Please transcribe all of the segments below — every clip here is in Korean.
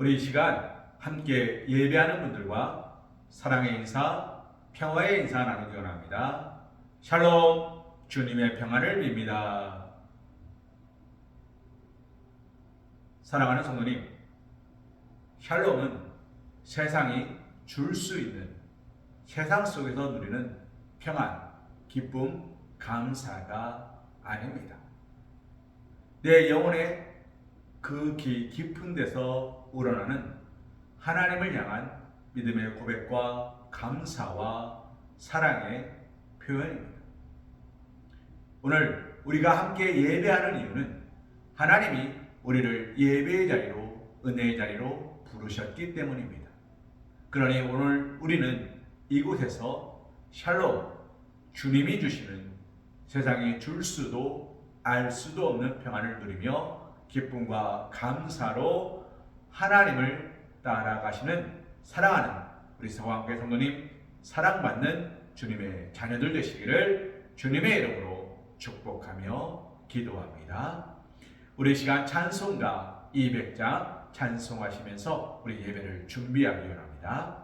우리 이 시간 함께 예배하는 분들과 사랑의 인사, 평화의 인사 나누기 원합니다. 샬롬, 주님의 평안을 빕니다. 사랑하는 성도님, 샬롬은 세상이 줄 수 있는, 세상 속에서 누리는 평안, 기쁨, 감사가 아닙니다. 내 영혼의 그 깊은 데서 우러나는 하나님을 향한 믿음의 고백과 감사와 사랑의 표현입니다. 오늘 우리가 함께 예배하는 이유는 하나님이 우리를 예배의 자리로, 은혜의 자리로 부르셨기 때문입니다. 그러니 오늘 우리는 이곳에서 샬롬, 주님이 주시는 세상이 줄 수도 알 수도 없는 평안을 누리며 기쁨과 감사로 하나님을 따라가시는 사랑하는 우리 서광교회 성도님, 사랑받는 주님의 자녀들 되시기를 주님의 이름으로 축복하며 기도합니다. 우리 시간 찬송가 200장 찬송하시면서 우리 예배를 준비하기 원합니다.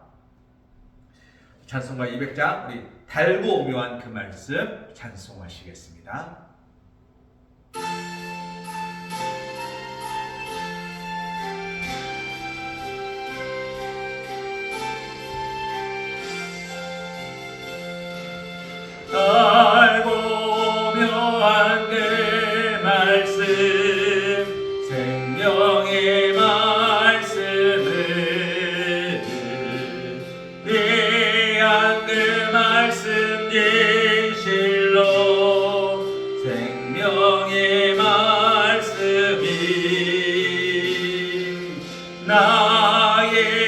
찬송가 200장 우리 달고 오묘한 그 말씀 찬송하시겠습니다. 달고 오묘한 그 말씀, 생명의 말씀을, 귀한 그 말씀 진실로, 생명의 말씀이 나에게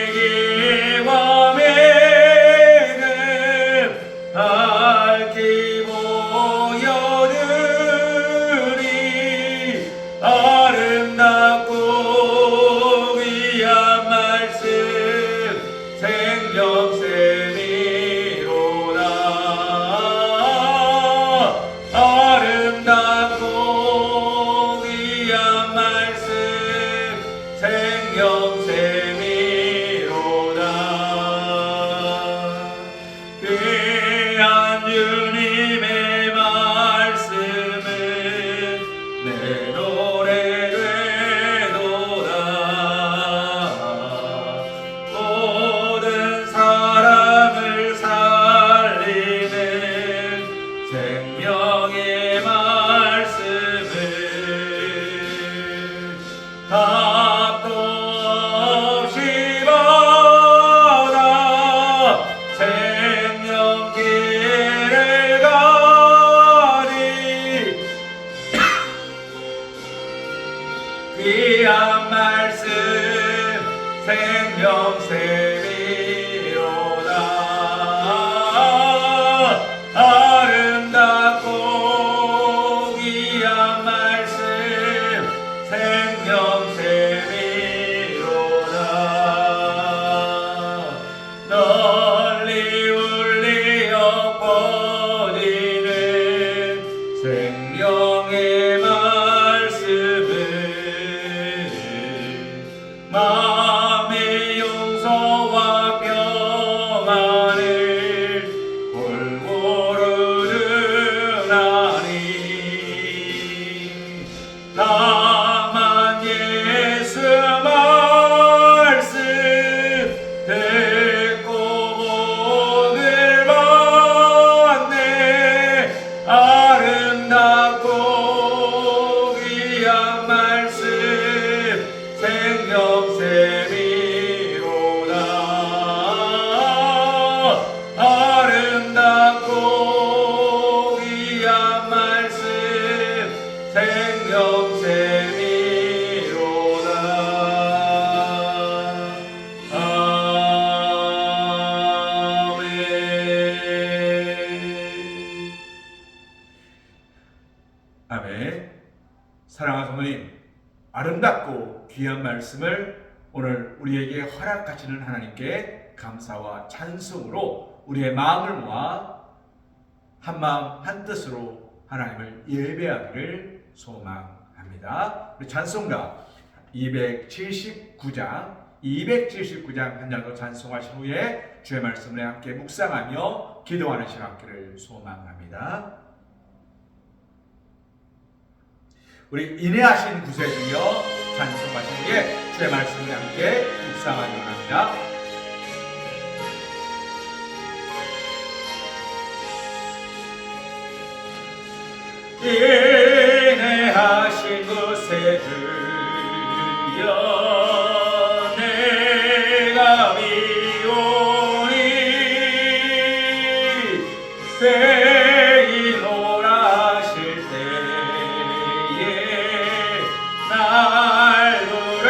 밤에는 밝히고 여드리 아름답고 귀한 말씀 생명샘이로다. 아름답고 귀한 말씀 생명샘이로다. 귀한 주님의 말씀은 내 노래 되도다. 모든 사람을 살리는 생명의 말씀을 답도 없이 받아 생명길을 가니 귀한 말씀 생명샘이로다. 아름답고 귀한 말씀 생명샘이로다. 널리 울리어 퍼지는 생명의 말씀을 마음의 용서와 평안을 골고루 주나니 다만 예수 말씀 듣고 복을 받네. 아름답고 귀한 말씀 생명샘이로다. 아름답고 귀한 말씀 생명샘이로다. 아멘. 아멘. 사랑하는 성도님, 아름답고 귀한 말씀을 오늘 우리에게 허락하시는 하나님께 감사와 찬송으로 우리의 마음을 모아 한마음 한뜻으로 하나님을 예배하기를 소망합니다. 우리 찬송가 279장 279장 한 절도 찬송하신 후에 주의 말씀을 함께 묵상하며 기도하는 시간 갖기를 소망합니다. 우리 인내하신 구세주여 찬송하신 후에 주의 말씀을 함께 묵상하기 원합니다. 인내하신 구세주여 내가 미오니 세이노라 하실 때에 날 부르소서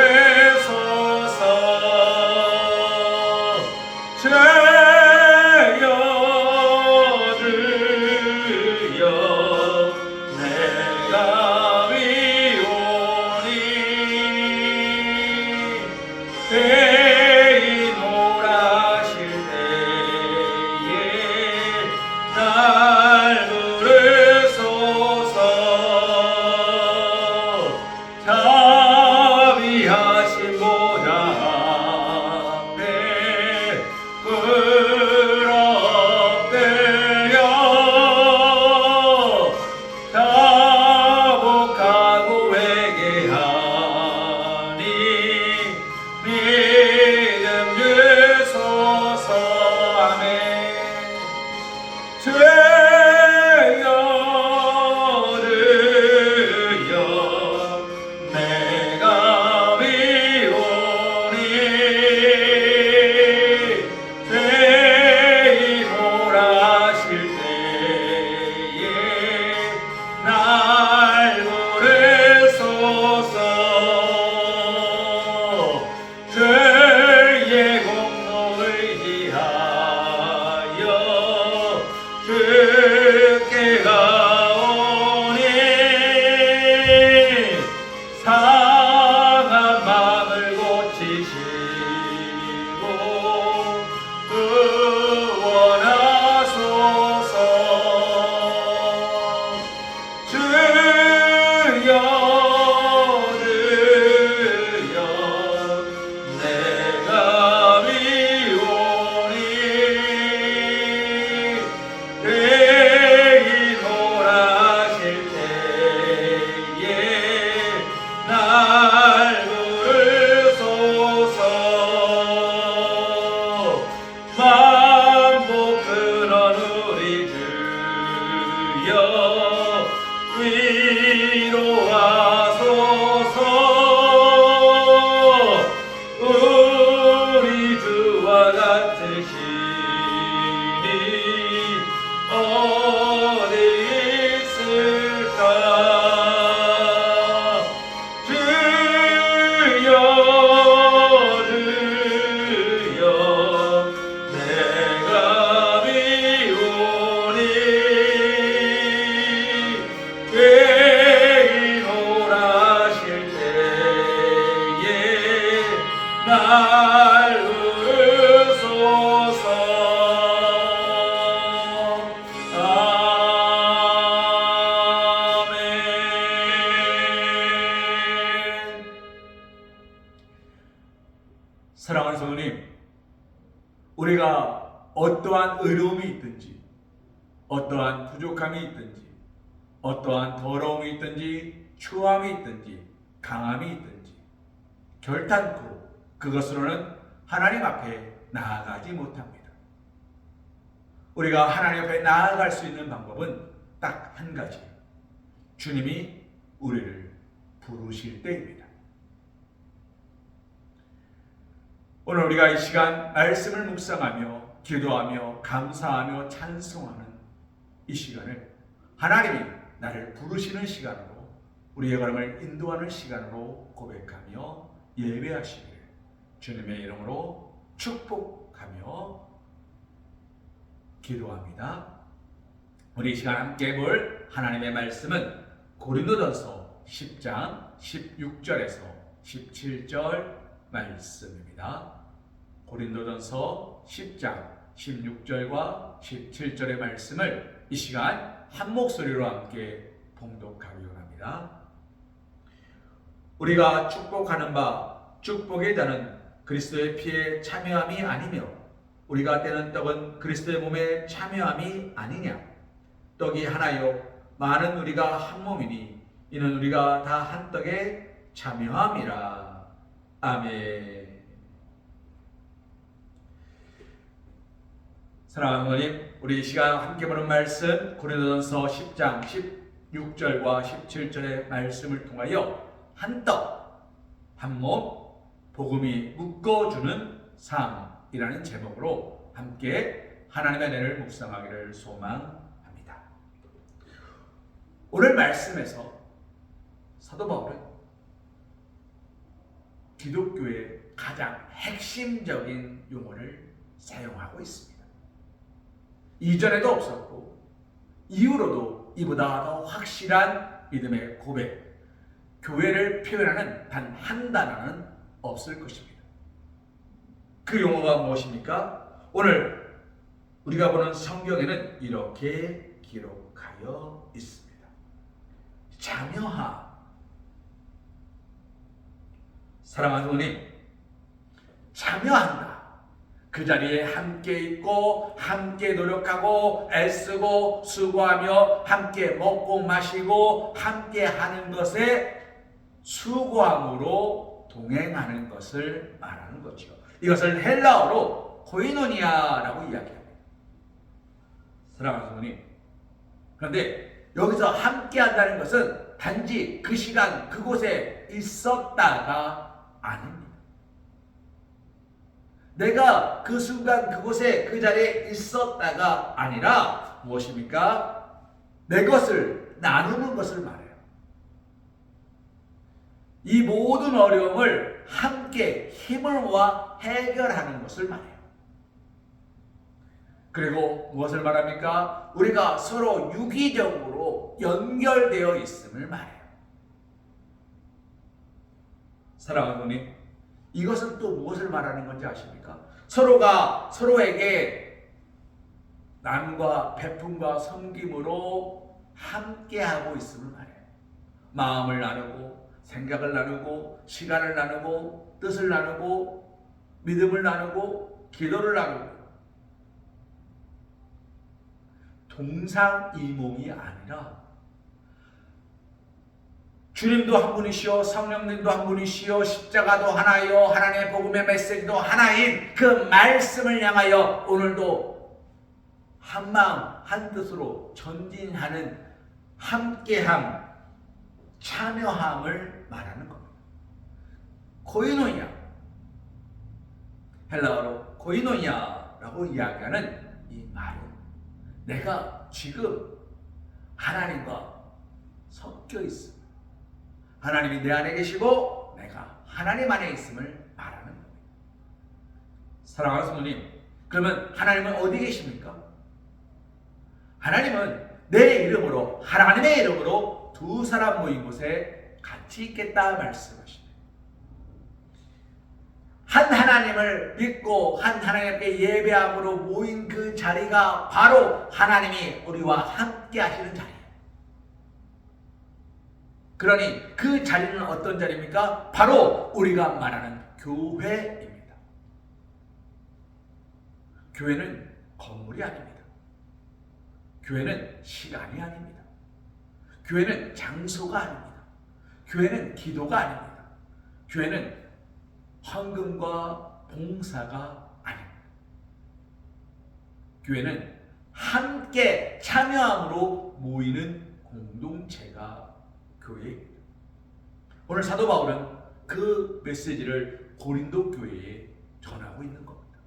자비하신 보좌 앞에 엎드려 자복하고 회개하니 믿음 주소서. 아멘. 죄여르여 내가 미오니 세이노라 하실 때에 날 부르소서. 죄의 공로를 위하여 주께 가오니 상한 마음을 고치시고 구원하소서. 주여르여 내가 미오니 세이노라 하실 때에 날 부르소서. 만복 근원 우리 주여 위로하소서. 우리 주와 같으시니 어디 있을까. 주여르여 내가 미오니 세이노라 하실 때에 날 부르소서. 아멘. 사랑하는 성도님, 우리가 어떠한 어려움이 있든지, 어떠한 부족함이 있든지, 어떠한 더러움이 있든지, 추함이 있든지, 강함이 있든지 결단코 그것으로는 하나님 앞에 나아가지 못합니다. 우리가 하나님 앞에 나아갈 수 있는 방법은 딱 한 가지, 주님이 우리를 부르실 때입니다. 오늘 우리가 이 시간 말씀을 묵상하며 기도하며 감사하며 찬송하는 이 시간을 하나님이 나를 부르시는 시간으로, 우리의 걸음을 인도하는 시간으로 고백하며 예배하시기를 주님의 이름으로 축복하며 기도합니다. 우리 이 시간 함께 볼 하나님의 말씀은 고린도전서 10장 16절에서 17절 말씀입니다. 고린도전서 10장 16절과 17절의 말씀을 이 시간 한 목소리로 함께 봉독하기 원합니다. 우리가 축복하는 바 축복의 자는 그리스도의 피에 참여함이 아니며 우리가 떼는 떡은 그리스도의 몸에 참여함이 아니냐. 떡이 하나요 많은 우리가 한 몸이니 이는 우리가 다 한 떡에 참여함이라. 아멘. 사랑하는 어머님, 우리 이 시간 함께 보는 말씀 고린도전서 10장 16절과 17절의 말씀을 통하여 한 떡, 한 몸, 복음이 묶어주는 삶이라는 제목으로 함께 하나님의 은혜를 묵상하기를 소망합니다. 오늘 말씀에서 사도 바울은 기독교의 가장 핵심적인 용어를 사용하고 있습니다. 이전에도 없었고 이후로도 이보다 더 확실한 믿음의 고백, 교회를 표현하는 단 한 단어는 없을 것입니다. 그 용어가 무엇입니까? 오늘 우리가 보는 성경에는 이렇게 기록하여 있습니다. 참여함. 사랑하는 성도님, 참여한다. 그 자리에 함께 있고 함께 노력하고 애쓰고 수고하며 함께 먹고 마시고 함께 하는 것에 수고함으로 동행하는 것을 말하는 거죠. 이것을 헬라어로 코이노니아라고 이야기합니다. 사랑하는 성도님, 그런데 여기서 함께 한다는 것은 단지 그 시간 그곳에 있었다가 아닙니다. 내가 그 순간 그곳에 그 자리에 있었다가 아니라 무엇입니까? 내 것을 나누는 것을 말해요. 이 모든 어려움을 함께 힘을 모아 해결하는 것을 말해요. 그리고 무엇을 말합니까? 우리가 서로 유기적으로 연결되어 있음을 말해요. 사랑하는 분이, 이것은 또 무엇을 말하는 건지 아십니까? 서로가 서로에게 남과 베품과 섬김으로 함께하고 있음을 말해요. 마음을 나누고 생각을 나누고 시간을 나누고 뜻을 나누고 믿음을 나누고 기도를 나누고 동상이몽이 아니라 주님도 한 분이시오, 성령님도 한 분이시오, 십자가도 하나요, 하나님의 복음의 메시지도 하나인 그 말씀을 향하여 오늘도 한 마음 한 뜻으로 전진하는 함께함, 참여함을 말하는 겁니다. 코이노니아, 헬라어로 코이노니아라고 이야기하는 이 말은 내가 지금 하나님과 섞여 있습니다. 하나님이 내 안에 계시고 내가 하나님 안에 있음을 말하는 겁니다. 사랑하는 성도님, 그러면 하나님은 어디 계십니까? 하나님은 내 이름으로, 하나님의 이름으로 두 사람 모인 곳에 같이 있겠다 말씀하십니다. 한 하나님을 믿고 한 하나님께 예배함으로 모인 그 자리가 바로 하나님이 우리와 함께 하시는 자리예요. 그러니 그 자리는 어떤 자리입니까? 바로 우리가 말하는 교회입니다. 교회는 건물이 아닙니다. 교회는 시간이 아닙니다. 교회는 장소가 아닙니다. 교회는 기도가 아닙니다. 교회는 헌금과 봉사가 아닙니다. 교회는 함께 참여함으로 모이는 공동체가 교회입니다. 오늘 사도 바울은 그 메시지를 고린도 교회에 전하고 있는 겁니다.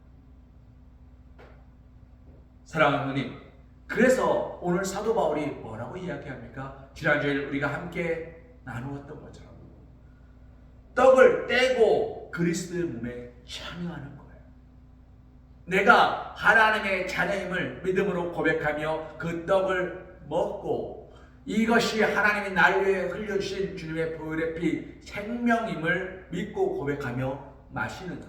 사랑하는 누님, 그래서 오늘 사도 바울이 뭐라고 이야기합니까? 지난주에 우리가 함께 나누었던 것처럼 떡을 떼고 그리스도의 몸에 참여하는 거예요. 내가 하나님의 자녀임을 믿음으로 고백하며 그 떡을 먹고 이것이 하나님이 날 위해 흘려주신 주님의 보혈의 피 생명임을 믿고 고백하며 마시는 것,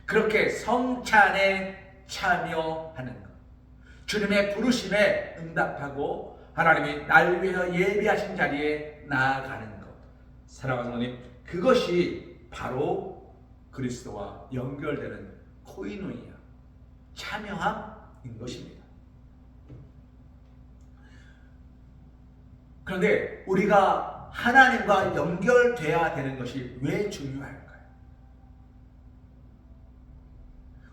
그렇게 성찬에 참여하는 것, 주님의 부르심에 응답하고 하나님이 날 위해 예비하신 자리에 나아가는 것, 사랑하는 성도님, 그것이 바로 그리스도와 연결되는 코이노니아, 참여함인 것입니다. 그런데 우리가 하나님과 연결돼야 되는 것이 왜 중요할까요?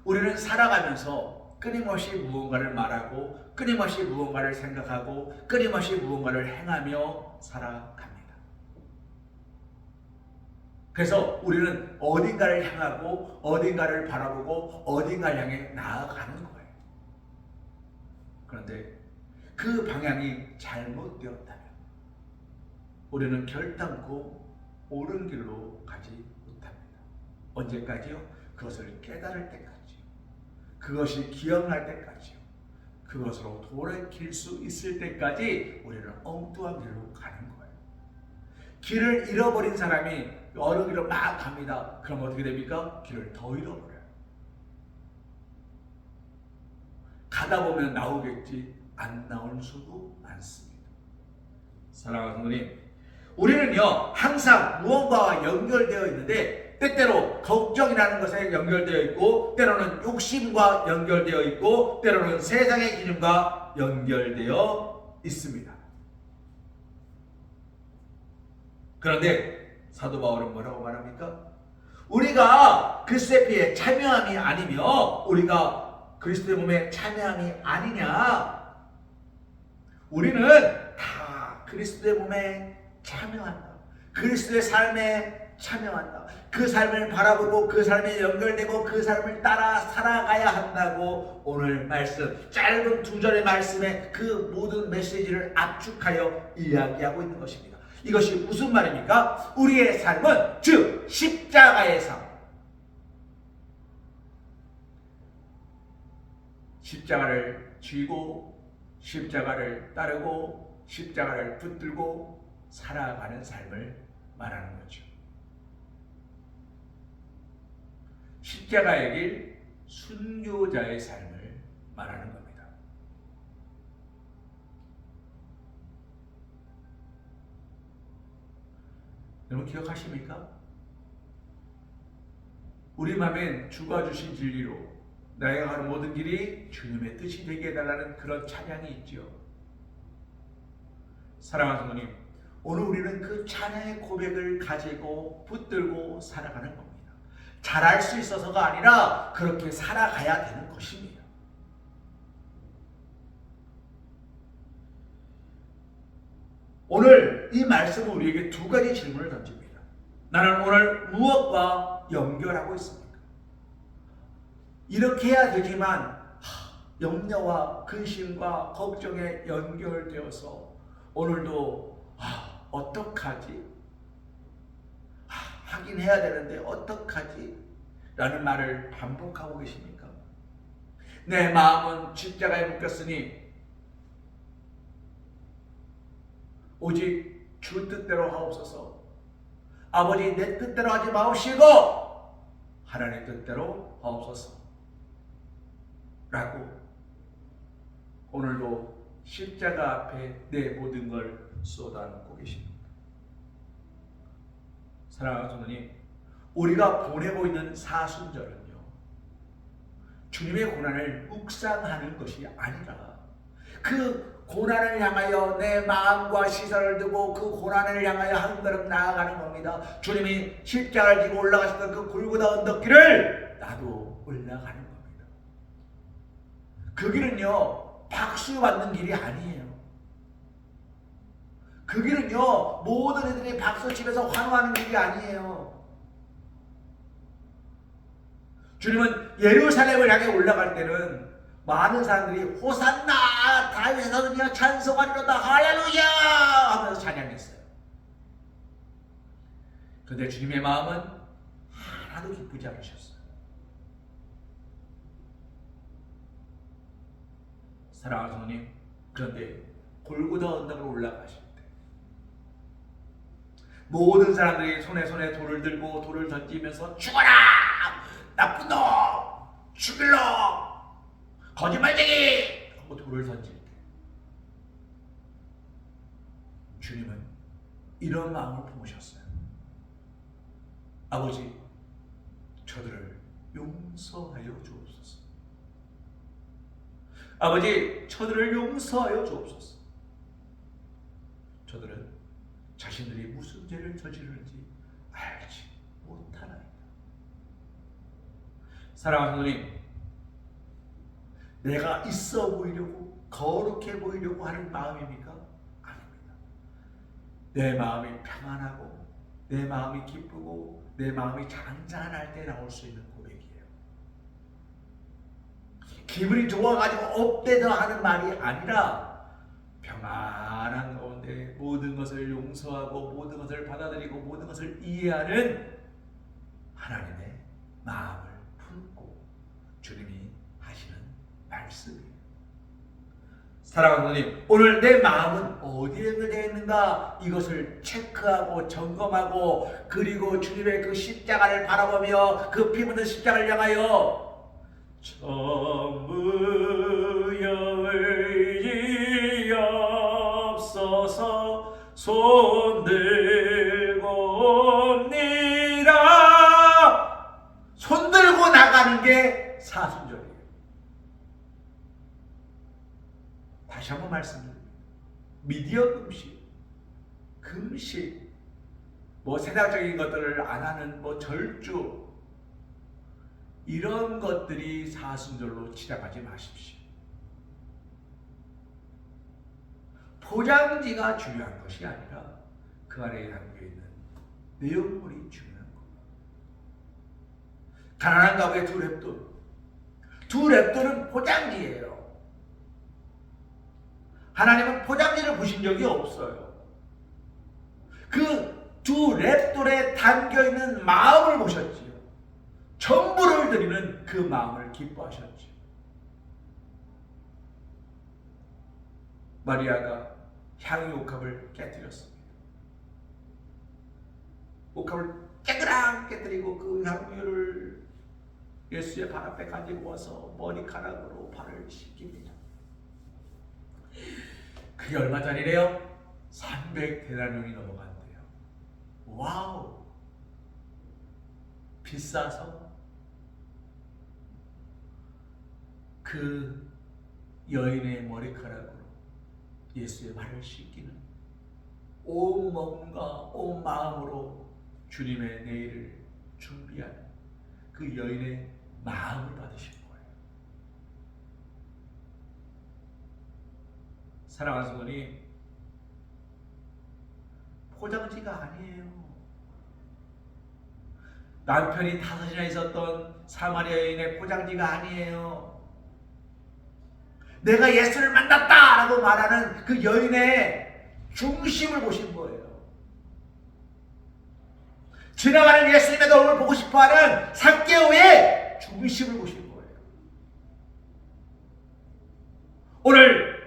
우리는 살아가면서 끊임없이 무언가를 말하고 끊임없이 무언가를 생각하고 끊임없이 무언가를 행하며 살아갑니다. 그래서 우리는 어딘가를 향하고 어딘가를 바라보고 어딘가를 향해 나아가는 거예요. 그런데 그 방향이 잘못되었다면 우리는 결단코 옳은 길로 가지 못합니다. 언제까지요? 그것을 깨달을 때까지요. 그것이 기억날 때까지요. 그것으로 돌이킬 수 있을 때까지 우리는 엉뚱한 길로 가는 거예요. 길을 잃어버린 사람이 어느 길로 막 갑니다. 그럼 어떻게 됩니까? 길을 더 잃어버려요. 가다 보면 나오겠지 안 나올 수도 많습니다. 사랑하는 성도님, 우리는요 항상 무언가와 연결되어 있는데 때때로 걱정이라는 것에 연결되어 있고 때로는 욕심과 연결되어 있고 때로는 세상의 기준과 연결되어 있습니다. 그런데 사도 바울은 뭐라고 말합니까? 우리가 그리스도의 피에 참여함이 아니며 우리가 그리스도의 몸에 참여함이 아니냐? 우리는 다 그리스도의 몸에 참여한다. 그리스도의 삶에 참여한다. 그 삶을 바라보고 그 삶에 연결되고 그 삶을 따라 살아가야 한다고 오늘 말씀, 짧은 2절의 말씀에 그 모든 메시지를 압축하여 이야기하고 있는 것입니다. 이것이 무슨 말입니까? 우리의 삶은 즉 십자가의 삶, 십자가를 쥐고 십자가를 따르고 십자가를 붙들고 살아가는 삶을 말하는 거죠. 십자가의 길, 순교자의 삶을 말하는 겁니다. 여러분 기억하십니까? 우리 맘엔 주가 주신 진리로 나에게 가는 모든 길이 주님의 뜻이 되게 해달라는 그런 찬양이 있죠. 사랑하는 성도님, 오늘 우리는 그 찬양의 고백을 가지고 붙들고 살아가는 겁니다. 잘할 수 있어서가 아니라 그렇게 살아가야 되는 것입니다. 오늘 이 말씀은 우리에게 2가지 질문을 던집니다. 나는 오늘 무엇과 연결하고 있습니까? 이렇게 해야 되지만 염려와 근심과 걱정에 연결되어서 오늘도 어떡하지? 하긴 해야 되는데 어떡하지? 라는 말을 반복하고 계십니까? 내 마음은 십자가에 묶였으니 오직 주 뜻대로 하옵소서. 아버지 내 뜻대로 하지 마옵시고 하나님의 뜻대로 하옵소서 라고 오늘도 십자가 앞에 내 모든 걸 쏟아놓고 계십니다. 사랑하는 성도님, 우리가 보내고 있는 사순절은요 주님의 고난을 묵상하는 것이 아니라 그 고난을 향하여 내 마음과 시선을 두고 그 고난을 향하여 한 걸음 나아가는 겁니다. 주님이 십자가를 지고 올라가셨던 그 골고다 언덕길을 나도 올라가는 겁니다. 그 길은요 박수 받는 길이 아니에요. 그 길은요 모든 애들이 박수치면서 환호하는 길이 아니에요. 주님은 예루살렘을 향해 올라갈 때는 많은 사람들이 호산나 다윗의 자손이여 찬송하리로다 할렐루야 하면서 찬양했어요. 그런데 주님의 마음은 하나도 기쁘지 않으셨어요. 사랑하는 성도님, 그런데 골고다 언덕으로 올라가실 때 모든 사람들이 손에 돌을 들고 돌을 던지면서 죽어라! 나쁜 놈! 죽일 놈! 거짓말쟁이! 하고 돌을 던질 때 주님은 이런 마음을 품으셨어요. 아버지, 저들을 용서하여 주옵소서. 아버지, 저들을 용서하여 주옵소서. 저들은 자신들이 무슨 죄를 저지르는지 알지 못하나이다. 사랑하는 성도님, 내가 있어 보이려고, 거룩해 보이려고 하는 마음입니까? 아닙니다. 내 마음이 평안하고 내 마음이 기쁘고 내 마음이 잔잔할 때 나올 수 있는 고백이에요. 기분이 좋아가지고 업되더 하는 말이 아니라 평안한 가운데 모든 것을 용서하고 모든 것을 받아들이고 모든 것을 이해하는 하나님의 마음을 품고 주님이 하시는 말씀이에요. 사랑하는 성도님, 오늘 내 마음은 어디에 되어 있는가, 이것을 체크하고 점검하고, 그리고 주님의 그 십자가를 바라보며 그 피 묻은 십자가를 향하여 천무여의 지옵소서 손들고 옵니다. 손들고 나가는 게 사순절이에요. 다시 한번 말씀드립니다. 미디어 금식, 뭐 세상적인 것들을 안 하는 뭐 절주, 이런 것들이 사순절로 치닫하지 마십시오. 포장지가 중요한 것이 아니라 그 안에 담겨있는 내용물이 중요한 겁니다. 가난한 가구의 두 랩돌은 포장지예요. 하나님은 포장지를 보신 적이 없어요. 그 두 랩돌에 담겨있는 마음을 보셨지요. 전부를 드리는 그 마음을 기뻐하셨죠. 마리아가 향유 옥합을 깨뜨렸습니다. 옥합을 깨그랑 깨뜨리고 그 향유를 예수의 발 앞에 가지고 와서 머리카락으로 발을 씻깁니다. 그게 얼마짜리래요? 300데나리온이 넘어간대요. 와우! 비싸서 그 여인의 머리카락으로 예수의 발을 씻기는, 온 몸과 온 마음으로 주님의 내일을 준비하는 그 여인의 마음을 받으신 거예요. 사랑하는 성도님, 포장지가 아니에요. 남편이 5이나 있었던 사마리아 여인의 포장지가 아니에요. 내가 예수를 만났다라고 말하는 그 여인의 중심을 보신 거예요. 지나가는 예수님의 얼굴을 보고 싶어하는 삭개오의 중심을 보신 거예요. 오늘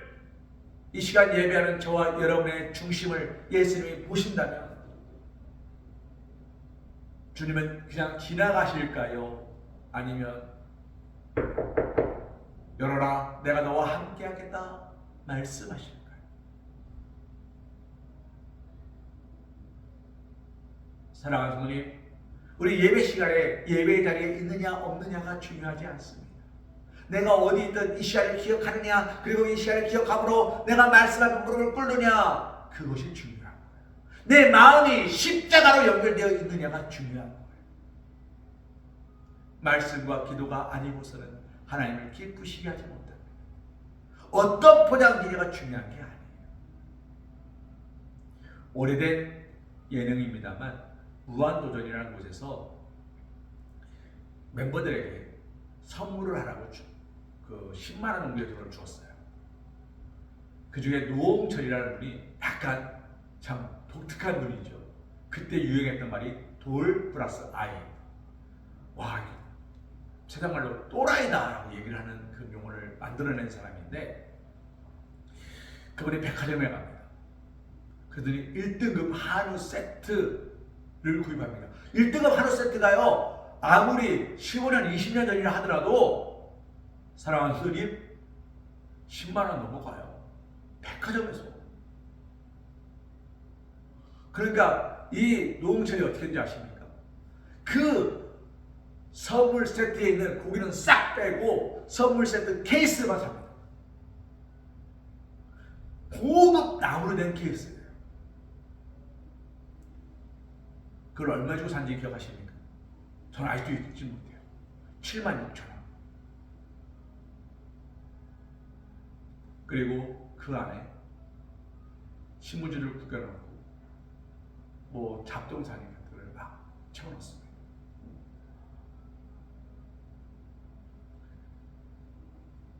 이 시간 예배하는 저와 여러분의 중심을 예수님이 보신다면 주님은 그냥 지나가실까요? 아니면 열어라, 내가 너와 함께 하겠다 말씀하실까요? 사랑하는 성도님, 우리 예배 시간에 예배의 자리에 있느냐 없느냐가 중요하지 않습니다. 내가 어디 있든 이 시간을 기억하느냐, 그리고 이 시간을 기억함으로 내가 말씀하는 무릎을 꿇느냐, 그것이 중요한 거예요. 내 마음이 십자가로 연결되어 있느냐가 중요한 거예요. 말씀과 기도가 아니고서는 하나님을 기쁘시게 하지 못합니다. 어떤 포장지가 중요한 게 아니에요. 오래된 예능입니다만 무한도전이라는 곳에서 멤버들에게 선물을 하라고 그 10만 원 정도의 돈을 주었어요. 그 중에 노홍철이라는 분이 약간 참 독특한 분이죠. 그때 유행했던 말이 돌 플러스 아이. 와, 세상말로 또라이다라고 얘기를 하는 그 용어를 만들어낸 사람인데, 그분이 백화점에 갑니다. 그들이 1등급 한우 세트를 구입합니다. 1등급 한우 세트가요, 아무리 15년, 20년 전이라 하더라도 사랑하는 손님 10만 원 넘어가요. 백화점에서. 그러니까 이 노홍철이 어떻게 했는지 아십니까? 그 선물 세트에 있는 고기는 싹 빼고 선물 세트 케이스만 삽니다. 고급 나무로 된 케이스예요. 그걸 얼마 주고 산지 기억하십니까? 저는 아직도 잊지 못해요. 76,000원. 그리고 그 안에 신문지를 구겨놓고 뭐 잡동사니 같은 걸 막 채워넣습니다.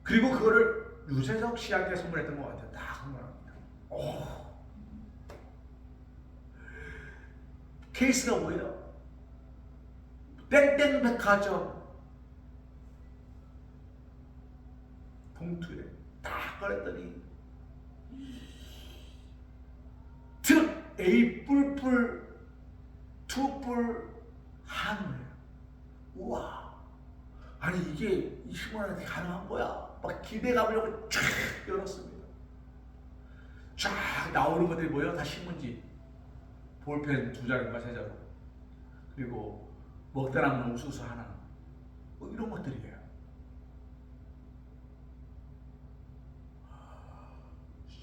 그리고 그거를 유재석 씨한테 선물했던 것 같아요. 다 선물합니다. 케이스가 뭐예요? 땡땡백화점 봉투에 딱 꺼냈더니 트럭 A 뿔뿔 투뿔 한우예요. 우와, 아니 이게 20만원에 가능한 거야? 막 기대감으려고 쫙 열었습니다. 쫙 나오는 것들이 뭐예요? 다 신문지, 볼펜 2자루인가 3자루, 그리고 먹다 남은 옥수수 하나, 뭐 이런 것들이에요.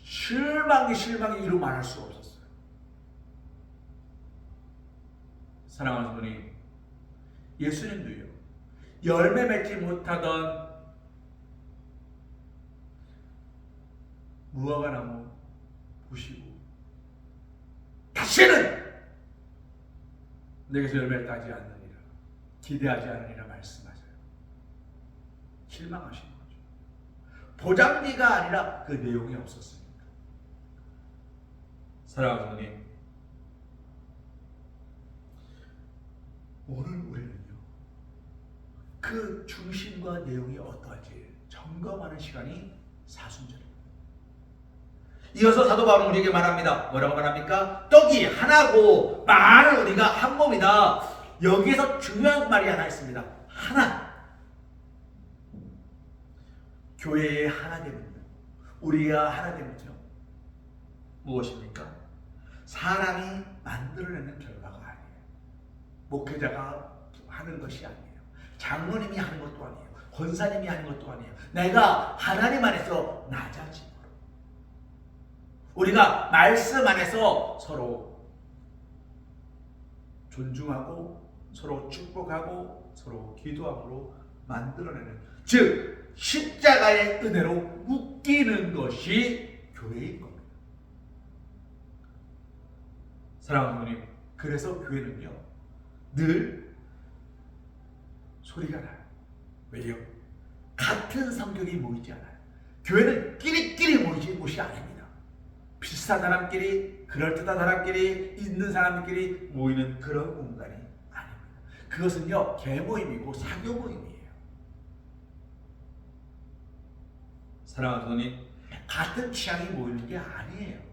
실망이 이루 말할 수가 없었어요. 사랑하는 분이, 예수님도요, 열매 맺지 못하던 무화과나무 보시고 다시는 내게서 열매를 따지 않느니라, 기대하지 않으리라 말씀하세요. 실망하신 거죠. 보장기가 아니라 그 내용이 없었으니까. 사랑하는 주님, 오늘 우리는요, 그 중심과 내용이 어떠한지 점검하는 시간이 사순절입니다. 이어서 사도 바울은 우리에게 말합니다. 뭐라고 말합니까? 떡이 하나고 만은 우리가 한 몸이다. 여기에서 중요한 말이 하나 있습니다. 하나. 교회의 하나됨은요, 우리가 하나됨은요, 무엇입니까? 사람이 만들어내는 결과가 아니에요. 목회자가 하는 것이 아니에요. 장로님이 하는 것도 아니에요. 권사님이 하는 것도 아니에요. 내가 하나님 안에서 낮아짐으로, 우리가 말씀 안에서 서로 존중하고 서로 축복하고 서로 기도함으로 만들어내는, 즉 십자가의 은혜로 묶이는 것이 교회인 겁니다. 사랑하는 주님, 그래서 교회는요 늘 소리가 나요. 왜요? 같은 성격이 모이지 않아요. 교회는 끼리끼리 모이지 곳이 아닙니다. 비슷한 사람끼리, 그럴듯한 사람끼리, 있는 사람끼리 모이는 그런 공간이 아닙니다. 그것은요 계모임이고 사교 모임이에요. 사랑하는 주님, 같은 취향이 모이는 게 아니에요.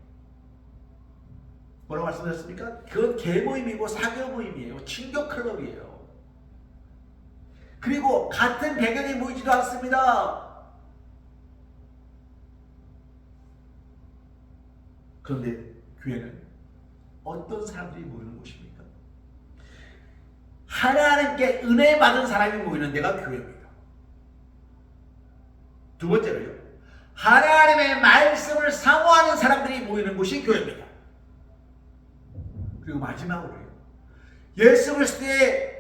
뭐라고 말씀드렸습니까? 그건 계모임이고 사교 모임이에요. 친교 클럽이에요. 그리고 같은 배경이 모이지도 않습니다. 그런데 교회는 어떤 사람들이 모이는 곳입니까? 하나님께 은혜 받은 사람이 모이는 데가 교회입니다. 두 번째로요, 하나님의 말씀을 사모하는 사람들이 모이는 곳이 교회입니다. 그리고 마지막으로요, 예수 그리스도의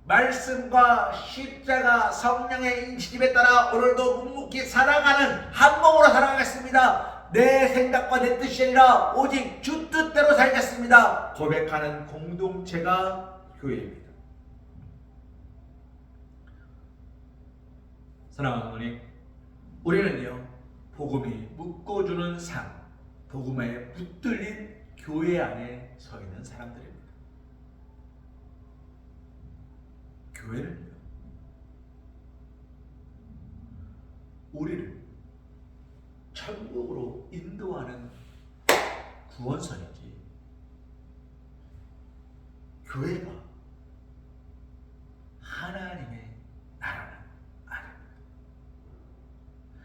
말씀과 십자가 성령의 인치심에 따라 오늘도 묵묵히 살아가는 한 몸으로 살아가겠습니다. 내 생각과 내 뜻이 아니라 오직 주 뜻대로 살겠습니다. 고백하는 공동체가 교회입니다. 사랑하는 분이, 우리는요 복음이 묶어주는 삶, 복음에 붙들린 교회 안에 서 있는 사람들입니다. 교회는요, 우리를 천국으로 인도하는 구원선이지, 교회가 하나님의 나라는 아닙니다.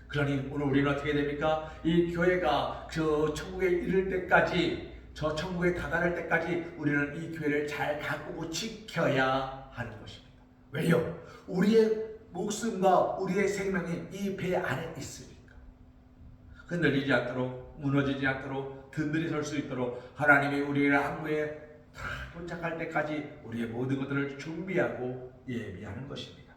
그러니 오늘 우리는 어떻게 됩니까? 이 교회가 저 천국에 이를 때까지, 저 천국에 다다를 때까지 우리는 이 교회를 잘 가꾸고 지켜야 하는 것입니다. 왜요? 우리의 목숨과 우리의 생명이 이 배 안에 있으니까. 흔들리지 않도록, 무너지지 않도록, 든든히 설 수 있도록 하나님이 우리를 항구에 다 도착할 때까지 우리의 모든 것들을 준비하고 예비하는 것입니다.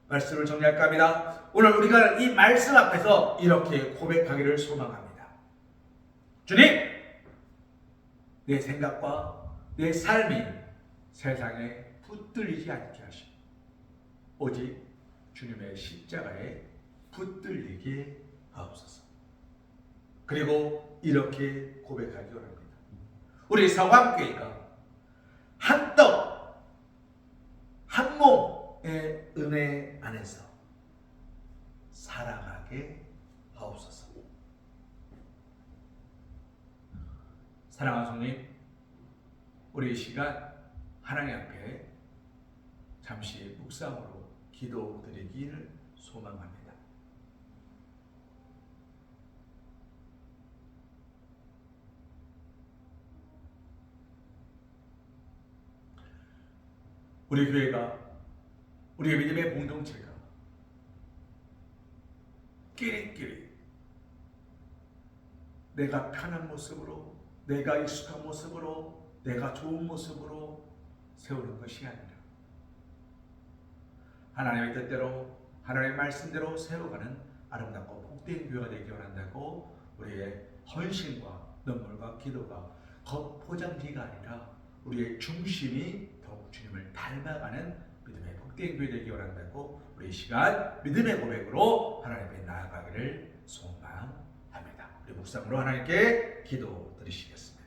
말씀을 정리할까 합니다. 오늘 우리가 이 말씀 앞에서 이렇게 고백하기를 소망합니다. 주님, 내 생각과 내 삶이 세상에 붙들리지 않게 하시고 오직 주님의 십자가에 붙들리게 하옵소서. 그리고 이렇게 고백하기 원합니다. 우리 서강교회가 한 떡, 한 몸의 은혜 안에서 살아가게 하옵소서. 사랑하는 성님, 우리 이 시간 하나님 앞에 잠시 묵상으로 기도드리기를 소망합니다. 우리 교회가, 우리의 믿음의 공동체가 끼리끼리 내가 편한 모습으로, 내가 익숙한 모습으로, 내가 좋은 모습으로 세우는 것이 아니라 하나님의 뜻대로, 하나님의 말씀대로 세워가는 아름답고 복된 교회가 되기 원한다고 우리의 헌신과 눈물과 기도가 겉포장지가 아니라 우리의 중심이 더욱 주님을 닮아가는 믿음의 복된 교회 되기 원한다고 우리 이 시간 믿음의 고백으로 하나님 앞에 나아가기를 소망합니다. 우리 묵상으로 하나님께 기도 드리시겠습니다.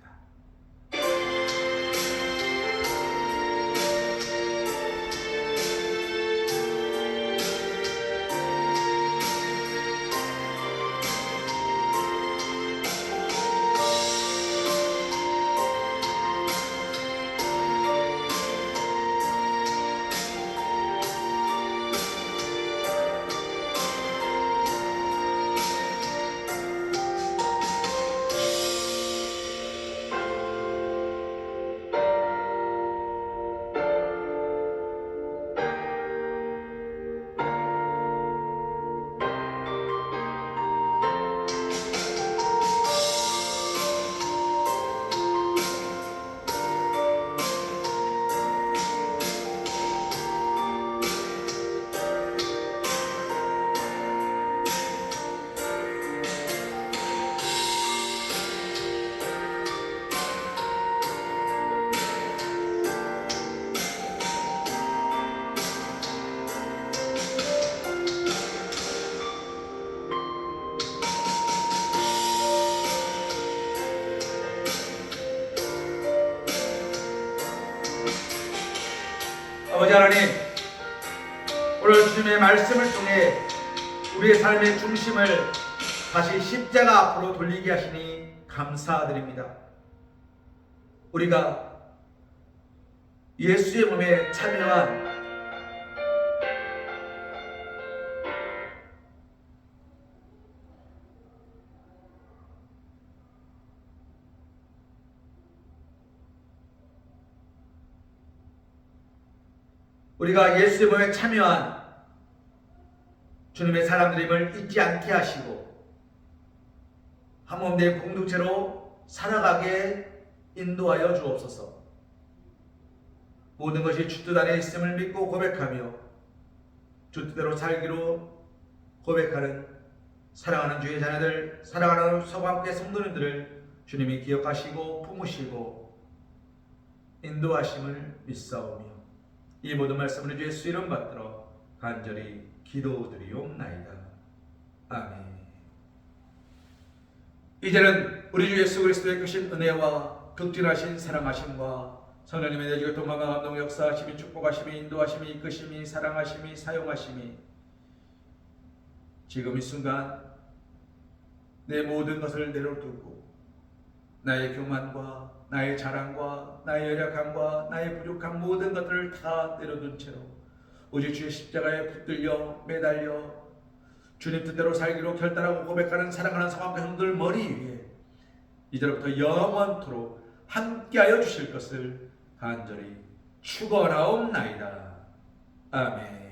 아버지 하나님, 오늘 주님의 말씀을 통해 우리의 삶의 중심을 다시 십자가 앞으로 돌리게 하시니 감사드립니다. 우리가 예수의 몸에 참여한 주님의 사람들임을 잊지 않게 하시고 한 몸 내 공동체로 살아가게 인도하여 주옵소서. 모든 것이 주 뜻 안에 있음을 믿고 고백하며 주 뜻대로 살기로 고백하는 사랑하는 주의 자녀들, 사랑하는 서광교회 성도님들을 주님이 기억하시고 품으시고 인도하심을 믿사오며 이 모든 말씀을 주 예수 이름 받들어 간절히 기도드리옵나이다. 아멘. 이제는 우리 주 예수 그리스도의 크신 은혜와 극진하신 사랑하심과 성령님의 내주교 동감과 감동 역사하심이 축복하심이 인도하심이 이끄심이 사랑하심이 사용하심이 지금 이 순간 내 모든 것을 내려두고 나의 교만과 나의 자랑과 나의 열약함과 나의 부족한 모든 것들을 다 내려둔 채로 오직 주의 십자가에 붙들려 매달려 주님 뜻대로 살기로 결단하고 고백하는 사랑하는 성악과 형들 머리 위에 이제부터 영원토록 함께하여 주실 것을 간절히 축원하옵나이다. 아멘.